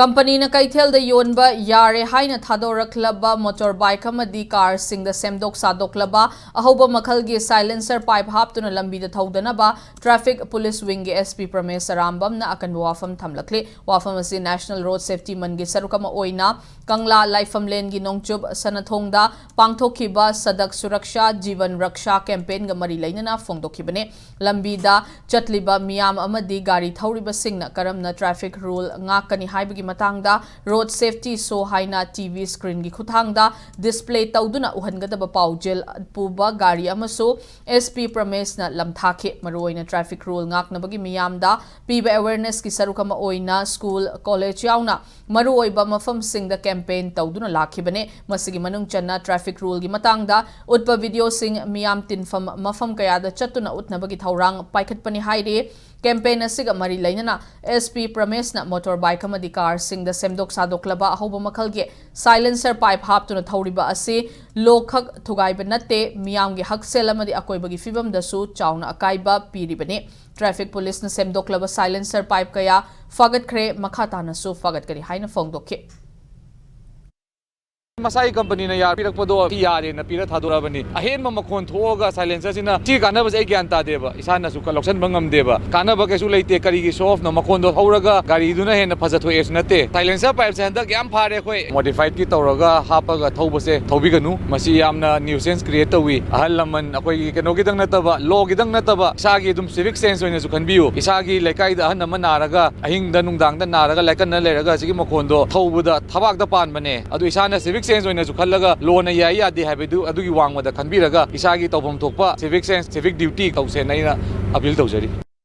Company na kaithel da yonba yare haina thadoraklaba motorbike amadi car sing da semdok sadoklaba ahoba makhalgi silencer pipe haptuna lambi da thaudanaba traffic police wing ge SP Pramesh Arambam na akan wafam thamlakle wafam asi National Road Safety Month gi sarukama oina Kangla Laifam Lane gi nongchub sanathongda pangthokhiba sadak suraksha jivan raksha campaign ga mari lainana phongdokhibane lambi da chatliba miyam amadi gari thauriba singna karamna traffic rule ngakani haibagi matangda road safety so haina TV screen gi khuthangda display tawduna uhangadaba paujel puba gari amaso SP Pramesh na lamthakhe maroina traffic rule ngaknabagi miyamda piba awareness ki sarukama oina school college yauna maroiba mafam singda campaign tawduna lakhibane masigi manung channa traffic rule gi matangda utpa video sing miyam tinfam mafam kayada chatuna utnabagi thaurang paikhatpani haire campaign asiga mari lainana SP Pramesh na motorbike amadi car sing da semdok sadoklaba ahoba makhalge silencer pipe haptuna thauriba ase lokhak thugaiba natte miyamgi haksel amadi akoibagi fibam dasu chauna akaiba piribane traffic police na semdoklaba silencer pipe kaya fagat khre makhata na su fagat kari haina phongdokhe Masai company na yar pirak podo yare na pira thadura bani ahen ma makhon thoga silencer sina ti kana ba ai gyan ta deba isana su collection bangam deba kana ba kesu leite kari gi show off na makhon do horaga gari duna hen phaja tho es nate silencer pipe se handak yam phare khoi modified ki tawraga hapaga thoba se thobi ganu masi yamna nuisance create tawi ahal laman akoi keno gi dang nataba law gi dang nataba isagi dum civic sense oina su khanbiu isagi laikai da han man naraga ahing da nungdang da naraga laikan na leraga sigi makhon do thobuda thabak da pan bane adu isana civic sense oina su khallaga lona ya ya de habedu adugi wangmada khanbiraga isagi tawbam thokpa civic sense civic duty tawse naina appeal tawjari